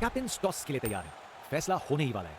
Captain toss के लिए तैयार है, फैसला होने ही वाला है।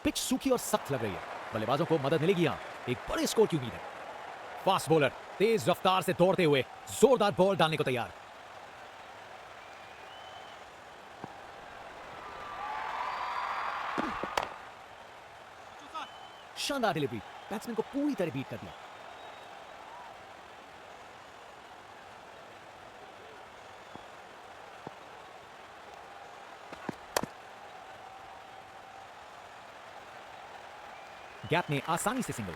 पिच सूखी और सख्त लग रही है, बल्लेबाजों को मदद मिलेगी यहां, एक बड़े स्कोर की उम्मीद है। फास्ट बॉलर तेज रफ्तार से दौड़ते हुए जोरदार बॉल डालने को तैयार। शानदार डिलीवरी, बैट्समैन को पूरी तरह बीट कर दिया। गैप ने आसानी से सिंगल।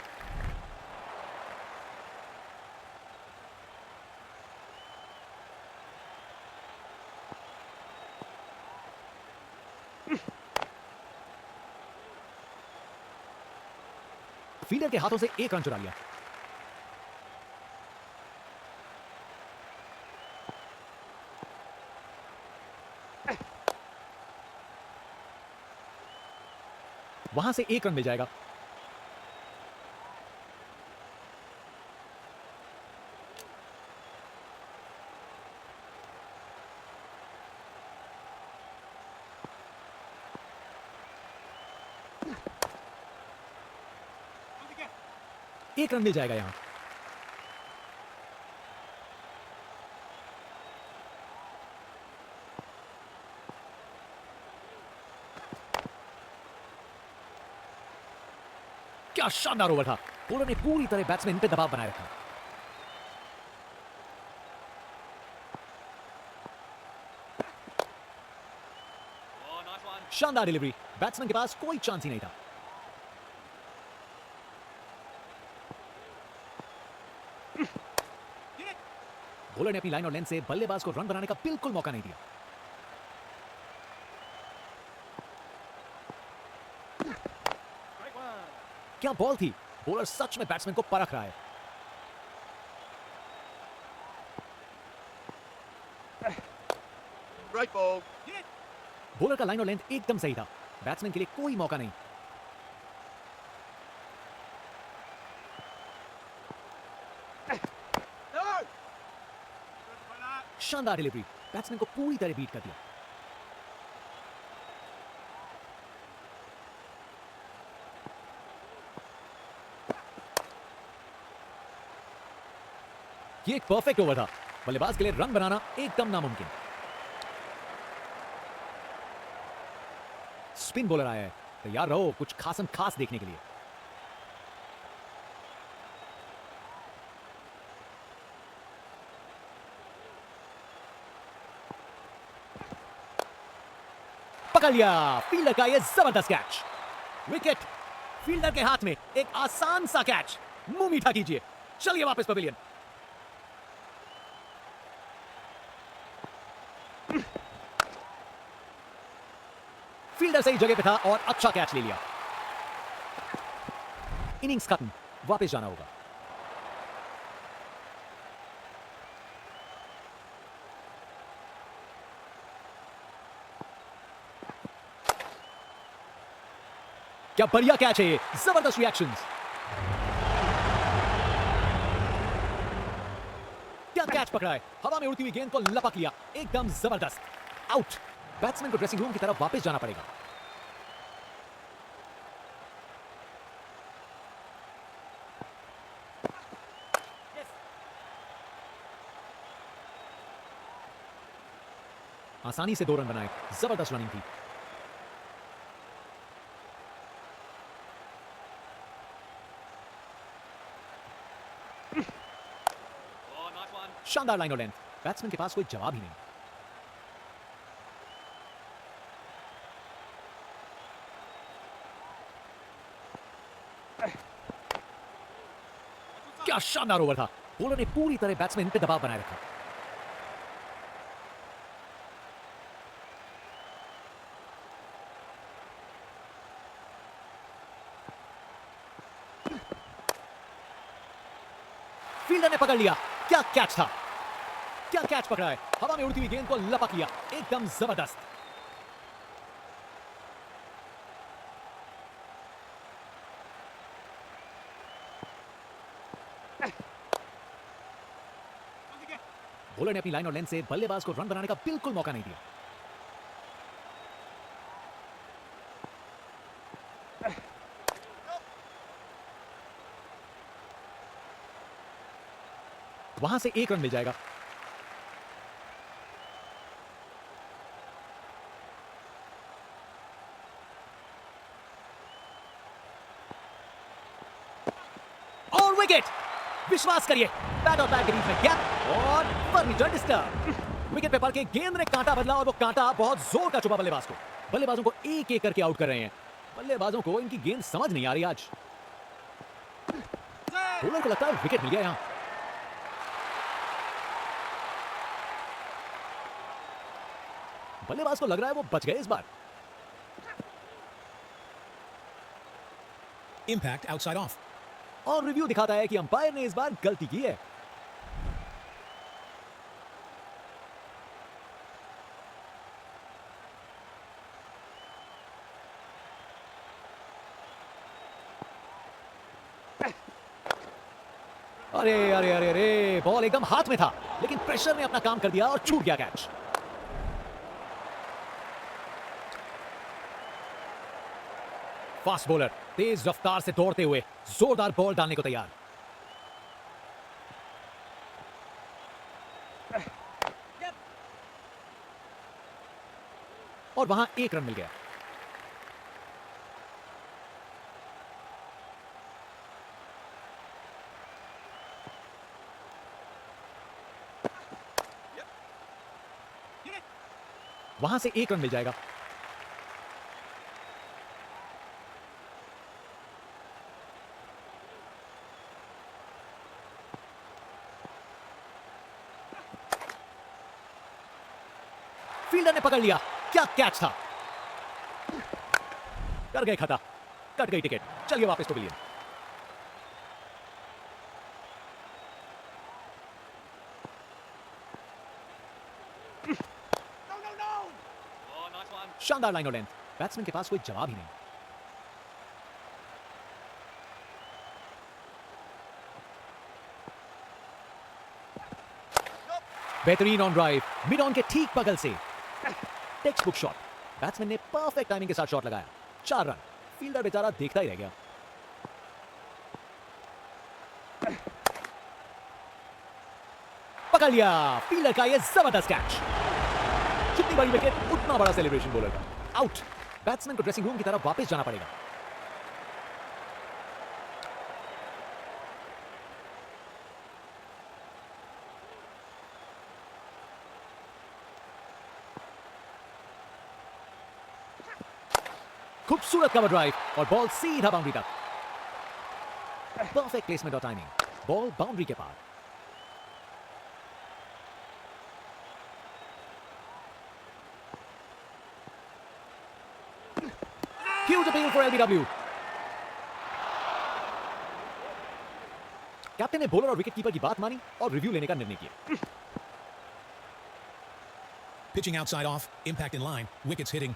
फील्डर के हाथों से एक रन चुरा लिया। वहां से एक रन मिल जाएगा। एक रन मिल जाएगा यहां। क्या शानदार ओवर था, बॉलर ने पूरी तरह बैट्समैन पे दबाव बनाए रखा। शानदार डिलीवरी, बैट्समैन के पास कोई चांस ही नहीं था। बॉलर ने अपनी लाइन और लेंथ से बल्लेबाज को रन बनाने का बिल्कुल मौका नहीं दिया। क्या बॉल थी, बॉलर सच में बैट्समैन को परख रहा है। Right ball. बॉलर का लाइन और लेंथ एकदम सही था, बैट्समैन के लिए कोई मौका नहीं। No! शानदार डिलीवरी, बैट्समैन को पूरी तरह बीट कर दिया। ये एक परफेक्ट ओवर था, बल्लेबाज के लिए रन बनाना एकदम नामुमकिन। स्पिन बॉलर आया है, तैयार रहो कुछ खासम खास देखने के लिए। पकड़ लिया, फील्डर का ये जबरदस्त कैच। विकेट फील्डर के हाथ में, एक आसान सा कैच। मुंह मीठा कीजिए, चलिए वापस पवेलियन। फील्डर सही जगह पे था और अच्छा कैच ले लिया। इनिंग्स खत्म, वापस जाना होगा। क्या बढ़िया कैच है ये, जबरदस्त रिएक्शंस। क्या कैच पकड़ा है, हवा में उड़ती हुई गेंद को लपक लिया, एकदम जबरदस्त। आउट, बैट्समैन को ड्रेसिंग रूम की तरफ वापस जाना पड़ेगा। आसानी से 2 रन बनाए, जबरदस्त रनिंग थी। शानदार लाइन और लेंथ, बैट्समैन के पास कोई जवाब ही नहीं। क्या शानदार ओवर था, बॉलर ने पूरी तरह बैट्समैन पे दबाव बनाए रखा। फील्डर ने पकड़ लिया, क्या कैच था, क्या कैच पकड़ा है, हवा में उड़ती हुई गेंद को लपक लिया, एकदम जबरदस्त। बॉलर ने अपनी लाइन और लेंथ से बल्लेबाज को रन बनाने का बिल्कुल मौका नहीं दिया। वहां से एक रन मिल जाएगा। और विकेट। विश्वास करिए, बैट और बैट के बीच में गैप और फर्नीचर डिस्टर्ब। विकेट पे पड़ के गेंद ने कांटा बदला और वो कांटा बहुत जोर का चुभा बल्लेबाज को। बल्लेबाजों को एक एक करके आउट कर रहे हैं। बल्लेबाजों को इनकी गेंद समझ नहीं आ रही आज। बॉलर को लगता है विकेट मिल गया यहां। बल्लेबाज को लग रहा है वो बच गए इस बार। Impact outside off. और रिव्यू दिखाता है कि अंपायर ने इस बार गलती की है। अरे अरे अरे अरे, बॉल एकदम हाथ में था, लेकिन प्रेशर ने अपना काम कर दिया और छूट गया कैच। फास्ट बॉलर तेज रफ्तार से दौड़ते हुए जोरदार बॉल डालने को तैयार। और वहां एक रन मिल गया। वहां से एक रन मिल जाएगा। फील्डर ने पकड़ लिया। क्या कैच था। कर गए खता, कट गई टिकट। चलिए वापस पवेलियन। शानदार लाइन और लेंथ। बैट्समैन के पास कोई जवाब ही नहीं। बेहतरीन ऑन ड्राइव, मिड ऑन के ठीक बगल से टेक्स्ट बुक शॉट। बैट्समैन ने परफेक्ट टाइमिंग के साथ शॉट लगाया। 4 रन। फील्डर बेचारा देखता ही रह गया। पकड़ लिया फील्डर का ये जबरदस्त कैच। जितनी बड़ी विकेट उतना बड़ा सेलिब्रेशन बॉलर का। आउट। बैट्समैन को ड्रेसिंग रूम की तरफ वापस जाना पड़ेगा। खूबसूरत कवर ड्राइव और बॉल सीधा बाउंड्री तक। परफेक्ट प्लेसमेंट और टाइमिंग। बॉल बाउंड्री के पार। Huge appeal for LBW. Captain ने बॉलर और विकेट कीपर की बात मानी और रिव्यू लेने का निर्णय किया। Pitching outside off. Impact in line. Wickets hitting.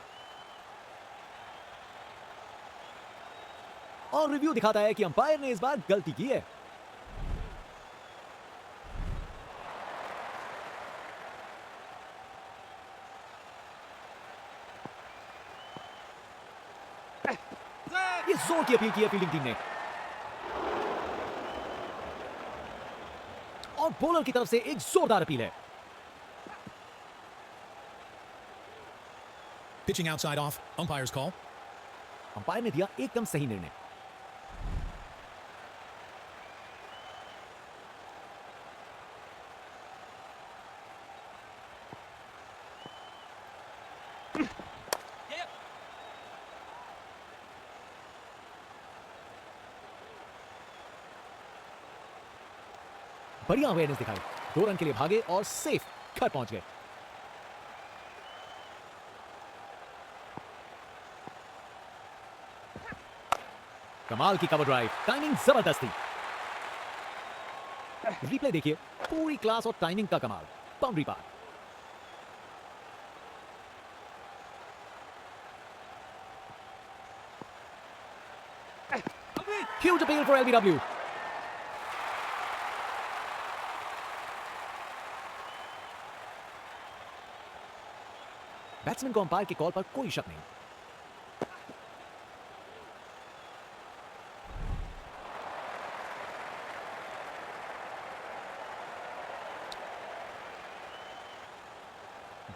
और रिव्यू दिखाता है कि अंपायर ने इस बार गलती की है। ये जोर की अपील की है फील्डिंग टीम ने। और बॉलर की तरफ से एक जोरदार अपील है। Pitching outside off. Umpire's call. Umpire ने दिया एकदम सही निर्णय। बढ़िया अवेयरनेस दिखाई। 2 रन के लिए भागे और सेफ घर पहुंच गए। कमाल की कवर ड्राइव। टाइमिंग जबरदस्त थी। रिप्ले देखिए, पूरी क्लास और टाइमिंग का कमाल। बाउंड्री पार। Huge appeal for LBW. Batsman को अंपायर के कॉल पर कोई शक नहीं।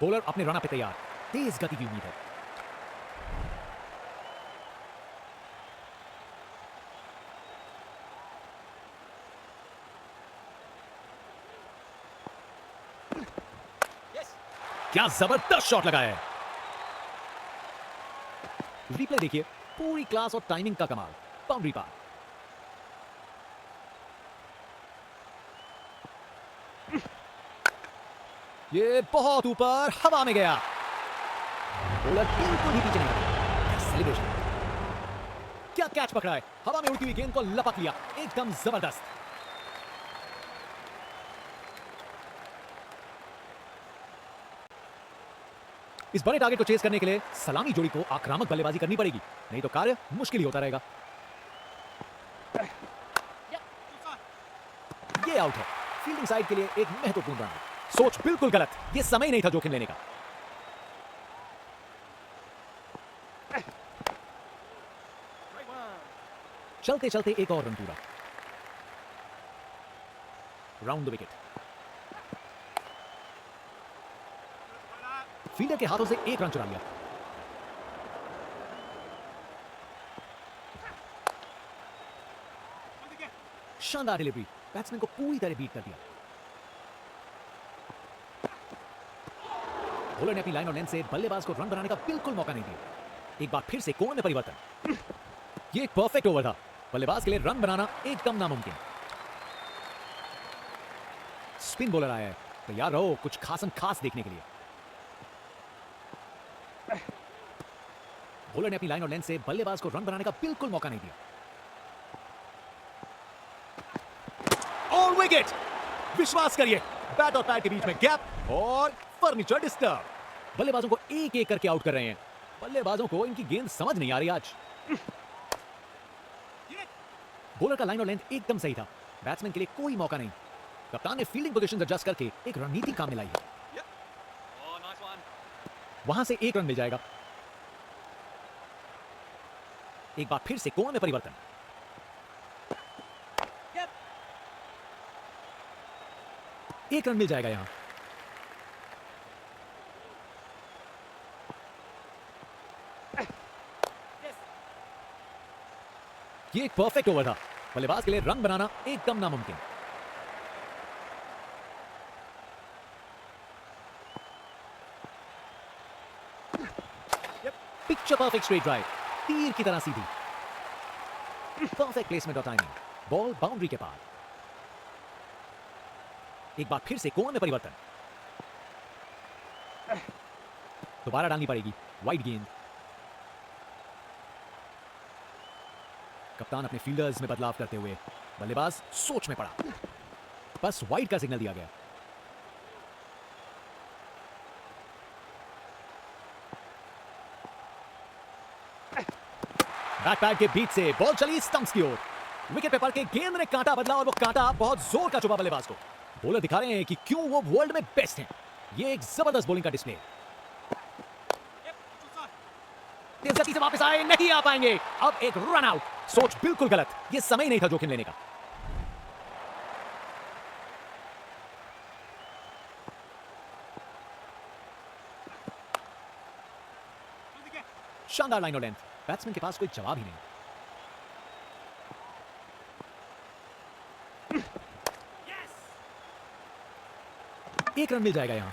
बॉलर अपने रन पे तैयार, तेज गति की उम्मीद है। क्या जबरदस्त शॉट लगाया है। रिप्ले देखिए, पूरी क्लास और टाइमिंग का कमाल। बाउंड्री पार। ये बहुत ऊपर हवा में गया। बॉलर बिल्कुल भी पीछे नहीं हटा। क्या सेलिब्रेशन, क्या कैच पकड़ा है। हवा में उड़ती हुई गेंद को लपक लिया, एकदम जबरदस्त। इस बड़े टारगेट को चेस करने के लिए सलामी जोड़ी को आक्रामक बल्लेबाजी करनी पड़ेगी, नहीं तो कार्य मुश्किल ही होता रहेगा। ये आउट है। फील्डिंग साइड के लिए एक महत्वपूर्ण रन है। सोच बिल्कुल गलत, ये समय नहीं था जोखिम लेने का। चलते चलते एक और रन पूरा। Round the wicket. फील्डर के हाथों से एक रन चुरा लिया। शानदार डिलीवरी, बैट्समैन को पूरी तरह बीट कर दिया। बॉलर ने अपनी लाइन और लेंथ से बल्लेबाज को रन बनाने का बिल्कुल मौका नहीं दिया। एक बार फिर से कोण में परिवर्तन। ये एक परफेक्ट ओवर था। बल्लेबाज के लिए रन बनाना एकदम नामुमकिन। स्पिन बॉलर आया है, तैयार रहो कुछ खासम खास देखने के लिए। बॉलर ने अपनी लाइन और लेंथ से बल्लेबाज को रन बनाने का बिल्कुल मौका नहीं दिया। और विकेट। विश्वास करिए, बैट और पैड के बीच में गैप और फर्नीचर डिस्टर्ब। बल्लेबाजों को एक एक करके आउट कर रहे हैं। बल्लेबाजों को इनकी गेंद समझ नहीं आ रही आज। बॉलर का लाइन और लेंथ एकदम सही था। बैट्समैन के लिए कोई मौका नहीं। कप्तान ने फील्डिंग पोजीशन एडजस्ट करके एक रणनीति काम में लाई है। वहां से एक रन मिल जाएगा। एक बार फिर से कोण में परिवर्तन। एक रन मिल जाएगा यहां। ये एक परफेक्ट ओवर था। बल्लेबाज के लिए रन बनाना एकदम नामुमकिन। पिक्चर परफेक्ट स्ट्रेट ड्राइव, तीर की तरह सीधी। परफेक्ट प्लेसमेंट और टाइमिंग। बॉल बाउंड्री के पार। एक बार फिर से कोण में परिवर्तन। दोबारा डालनी पड़ेगी वाइड गेंद। कप्तान अपने फील्डर्स में बदलाव करते हुए बल्लेबाज सोच में पड़ा। बस वाइड का सिग्नल दिया गया। बैक पैड के बीच से बॉल चली स्टंप्स की ओर। विकेट पे पड़ के गेंद ने कांटा बदला और वो कांटा बहुत जोर का चुभा बल्लेबाज को। बॉलर दिखा रहे हैं कि क्यों वो वर्ल्ड में बेस्ट हैं। ये एक जबरदस्त बॉलिंग का डिस्प्ले। तेज गति से वापस आए, नहीं आ पाएंगे। अब एक रन आउट। सोच बिल्कुल गलत, ये समय नहीं था जोखिम लेने का। शानदार लाइन और लेंथ। बैट्समैन के पास कोई जवाब ही नहीं। एक रन मिल जाएगा यहां।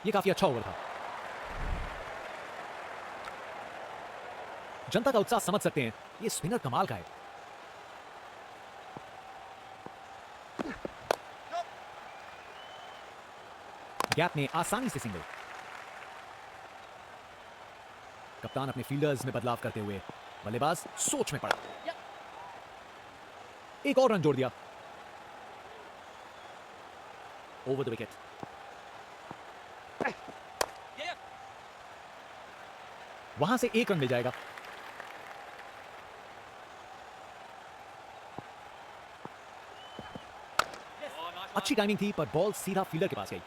ये काफी अच्छा ओवर था। जनता का उत्साह समझ सकते हैं। ये स्पिनर कमाल का है। गैप में आसानी से सिंगल। कप्तान अपने फील्डर्स में बदलाव करते हुए बल्लेबाज सोच में पड़ा। एक और रन जोड़ दिया। Over the wicket. वहां से एक रन मिल जाएगा। अच्छी टाइमिंग थी पर बॉल सीधा फील्डर के पास गई।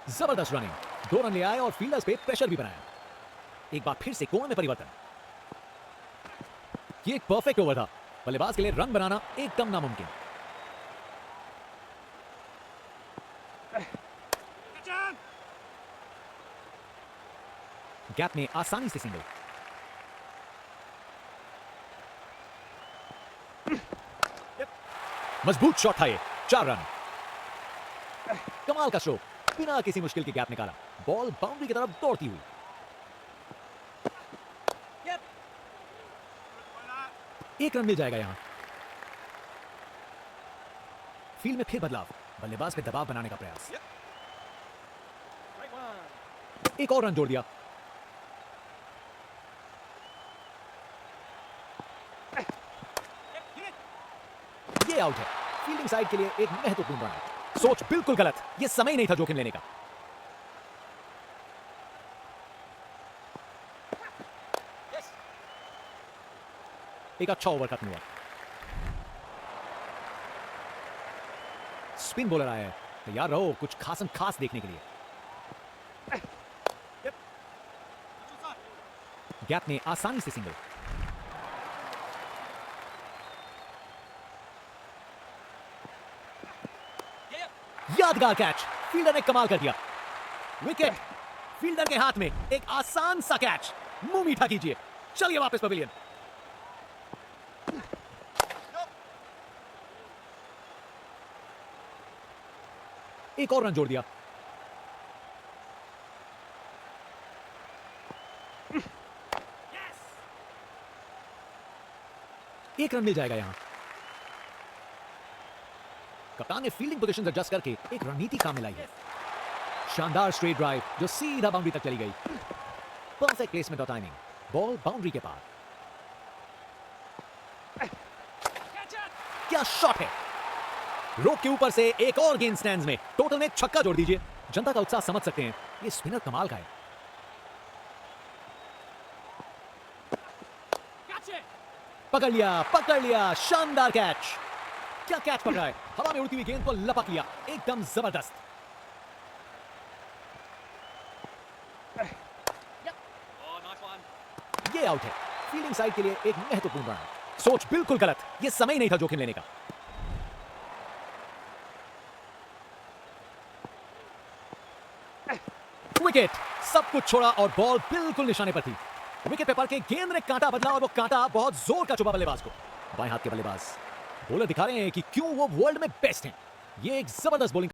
जबरदस्त रनिंग, 2 रन ले आए और फील्डर्स पे प्रेशर भी बनाया। एक बार फिर से कोण में परिवर्तन। ये एक परफेक्ट ओवर था। बल्लेबाज के लिए रन बनाना एकदम नामुमकिन। गैप में आसानी से सिंगल। मजबूत शॉट था ये, 4 रन। कमाल का स्ट्रोक, बिना किसी मुश्किल के गैप निकाला। बॉल बाउंड्री की तरफ दौड़ती हुई। एक रन मिल जाएगा यहां। फील्ड में फिर बदलाव, बल्लेबाज पे दबाव बनाने का प्रयास। एक और रन जोड़ दिया। ये आउट है। फील्डिंग साइड के लिए एक महत्वपूर्ण रन है। सोच बिल्कुल गलत, ये समय ही नहीं था जोखिम लेने का। एक अच्छा ओवर खत्म हुआ। स्पिन बॉलर आया है, तैयार रहो कुछ खास देखने के लिए। गैप में आसानी से सिंगल। यादगार कैच, फील्डर ने कमाल कर दिया। विकेट फील्डर के हाथ में, एक आसान सा कैच। मुंह मीठा कीजिए, चलिए वापस पवेलियन। एक और रन जोड़ दिया। एक रन मिल जाएगा यहां। कप्तान ने फील्डिंग पोजीशन एडजस्ट करके एक रणनीति काम में लाई है। शानदार स्ट्रेट ड्राइव जो सीधा बाउंड्री तक चली गई। परफेक्ट प्लेसमेंट और टाइमिंग, बॉल बाउंड्री के पार। क्या शॉट है, रोक के ऊपर से एक और गेंद स्टैंड्स में। टोटल में छक्का जोड़ दीजिए। जनता का उत्साह समझ सकते हैं, ये स्पिनर कमाल का है। पकड़ लिया, शानदार कैच। क्या कैच पकड़ा है, हवा में उड़ती हुई गेंद को लपक लिया, एकदम जबरदस्त। ये आउट है। फील्डिंग साइड के लिए एक महत्वपूर्ण रन। सोच बिल्कुल गलत, ये समय ही नहीं था जोखिम लेने का। विकेट, सब कुछ छोड़ा और बॉल बिल्कुल निशाने पर थी। विकेट पे पड़ के गेंद ने कांटा बदला और वो कांटा बहुत जोर का चुभा बल्लेबाज को। बाएं हाथ के बल्लेबाज बॉलर दिखा रहे हैं कि क्यों वो वर्ल्ड में बेस्ट हैं। ये एक जबरदस्त बॉलिंग